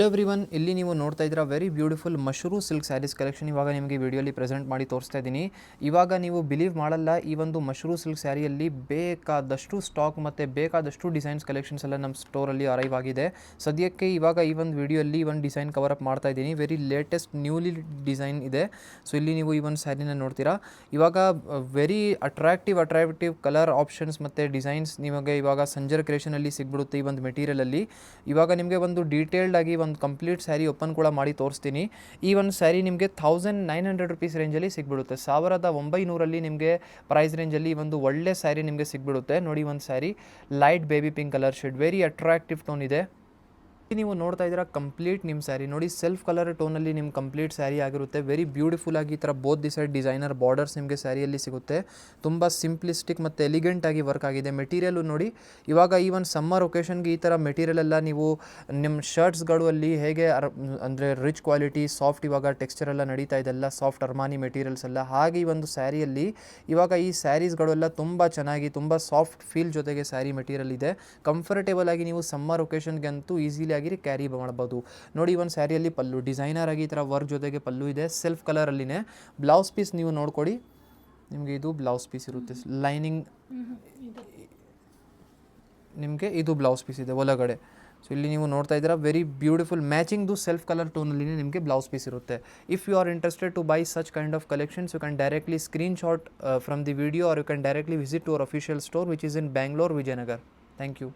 Hello everyone, ಇಲ್ಲಿ ನೀವು ನೋಡ್ತಾ ಇದ್ದೀರಾ very beautiful mashru silk saris collection. ಇವಾಗ ನಿಮಗೆ ವಿಡಿಯೋಲಿ ಪ್ರೆಸೆಂಟ್ ಮಾಡಿ ತೋರಿಸ್ತಾ ಇದ್ದೀನಿ. ಇವಾಗ ನೀವು ಬಿಲೀವ್ ಮಾಡಲ್ಲ, ಈ ಒಂದು ಮಶ್ರೂ ಸಿಲ್ಕ್ ಸ್ಯಾರಿಯಲ್ಲಿ ಬೇಕಾದಷ್ಟು ಸ್ಟಾಕ್ ಮತ್ತು ಬೇಕಾದಷ್ಟು ಡಿಸೈನ್ಸ್ ಕಲೆಕ್ಷನ್ಸ್ ಎಲ್ಲ ನಮ್ಮ ಸ್ಟೋರಲ್ಲಿ ಅರೈವ್ ಆಗಿದೆ. ಸದ್ಯಕ್ಕೆ ಇವಾಗ ಈ ಒಂದು ವಿಡಿಯೋಲಿ ಒಂದು ಡಿಸೈನ್ ಕವರ್ ಅಪ್ ಮಾಡ್ತಾ ಇದ್ದೀನಿ. ವೆರಿ ಲೇಟೆಸ್ಟ್ ನ್ಯೂಲಿ ಡಿಸೈನ್ ಇದೆ. ಸೊ ಇಲ್ಲಿ ನೀವು ಈ ಒಂದು ಸ್ಯಾರಿನ ನೋಡ್ತೀರಾ. ಇವಾಗ ವೆರಿ ಅಟ್ರಾಕ್ಟಿವ್ ಕಲರ್ ಆಪ್ಷನ್ಸ್ ಮತ್ತು ಡಿಸೈನ್ಸ್ ನಿಮಗೆ ಇವಾಗ ಸಂಜರ್ ಕ್ರಿಯೇಷನಲ್ಲಿ ಸಿಗ್ಬಿಡುತ್ತೆ. ಈ ಒಂದು ಮೆಟೀರಿಯಲಲ್ಲಿ ಇವಾಗ ನಿಮಗೆ ಒಂದು ಡೀಟೇಲ್ಡ್ ಆಗಿ ಒಂದು ಕಂಪ್ಲೀಟ್ ಸ್ಯಾರಿ ಓಪನ್ ಕೂಡ ಮಾಡಿ ತೋರಿಸ್ತೀನಿ. ಈ ಒಂದು ಸ್ಯಾರಿ ನಿಮಗೆ 1900 ರುಪೀಸ್ ರೇಂಜಲ್ಲಿ ಸಿಗ್ಬಿಡುತ್ತೆ. 1900ರಲ್ಲಿ ನಿಮಗೆ ಪ್ರೈಸ್ ರೇಂಜಲ್ಲಿ ಒಂದು ಒಳ್ಳೆ ಸ್ಯಾರಿ ನಿಮಗೆ ಸಿಗ್ಬಿಡುತ್ತೆ. ನೋಡಿ, ಒಂದು sari light baby pink colour shade, very attractive tone ಇದೆ. ನೀವು ನೋಡ್ತಾ ಇದ್ದೀರಾ ಕಂಪ್ಲೀಟ್ ನಿಮ್ಮ ಸ್ಯಾರಿ ನೋಡಿ, ಸೆಲ್ಫ್ ಕಲರ್ ಟೋನಲ್ಲಿ ನಿಮ್ಮ ಕಂಪ್ಲೀಟ್ ಸ್ಯಾರಿ ಆಗಿರುತ್ತೆ. ವೆರಿ ಬ್ಯೂಟಿಫುಲ್ ಆಗಿ ಈ ಥರ both the side designer borders ನಿಮಗೆ ಸ್ಯಾರಿಯಲ್ಲಿ ಸಿಗುತ್ತೆ. ತುಂಬ ಸಿಂಪ್ಲಿಸ್ಟಿಕ್ ಮತ್ತು ಎಲಿಗೆಂಟ್ ಆಗಿ ವರ್ಕ್ ಆಗಿದೆ. ಮೆಟೀರಿಯಲು ನೋಡಿ, ಇವಾಗ ಈ ಒಂದು ಸಮ್ಮರ್ ಒಕೇಶನ್ಗೆ ಈ ಥರ ಮೆಟೀರಿಯಲ್ ಎಲ್ಲ ನೀವು ನಿಮ್ಮ ಶರ್ಟ್ಸ್ಗಳು ಅಲ್ಲಿ ಹೇಗೆ ಅಂದರೆ ರಿಚ್ ಕ್ವಾಲಿಟಿ ಸಾಫ್ಟ್, ಇವಾಗ ಟೆಕ್ಸ್ಚರ್ ಎಲ್ಲ ನಡೀತಾ ಇದೆಲ್ಲ ಸಾಫ್ಟ್ ಅರ್ಮಾನಿ ಮೆಟೀರಿಯಲ್ಸ್ ಎಲ್ಲ, ಹಾಗೆ ಈ ಒಂದು ಸ್ಯಾರಿಯಲ್ಲಿ ಇವಾಗ ಈ ಸ್ಯಾರೀಸ್ಗಳೆಲ್ಲ ತುಂಬ ಚೆನ್ನಾಗಿ ತುಂಬ ಸಾಫ್ಟ್ ಫೀಲ್ ಜೊತೆಗೆ ಸ್ಯಾರಿ ಮೆಟೀರಿಯಲ್ ಇದೆ. ಕಂಫರ್ಟೇಬಲ್ ಆಗಿ ನೀವು ಸಮ್ಮರ್ ಒಕೇಶನ್ಗೆ ಅಂತೂ ಈಸಿಲಿ ಆಗಿ ಕ್ಯಾರಿ ಮಾಡ್ಬೋದು. ನೋಡಿ, ಒಂದು ಸ್ಯಾರಿಯಲ್ಲಿ ಪಲ್ಲು ಡಿಸೈನರ್ ಆಗಿ ಈ ಥರ ವರ್ಕ್ ಜೊತೆಗೆ ಪಲ್ಲು ಇದೆ, ಸೆಲ್ಫ್ ಕಲರಲ್ಲಿನೇ. ಬ್ಲೌಸ್ ಪೀಸ್ ನೀವು ನೋಡ್ಕೊಡಿ, ನಿಮಗೆ ಇದು ಬ್ಲೌಸ್ ಪೀಸ್ ಇರುತ್ತೆ. ಲೈನಿಂಗ್ ನಿಮಗೆ ಇದು ಬ್ಲೌಸ್ ಪೀಸ್ ಇದೆ ಒಳಗಡೆ. ಸೊ ಇಲ್ಲಿ ನೀವು ನೋಡ್ತಾ ಇದ್ದೀರಾ ವೆರಿ ಬ್ಯೂಟಿಫುಲ್ ಮ್ಯಾಚಿಂಗ್ದು ಸೆಲ್ಫ್ ಕಲರ್ ಟೋನಲ್ಲಿ ನಿಮಗೆ ಬ್ಲೌಸ್ ಪೀಸ್ ಇರುತ್ತೆ. If you are interested to buy such kind of collections, you can directly screenshot from the video, or you can directly visit to our official store which is in Bangalore, Vijayanagar. Thank you.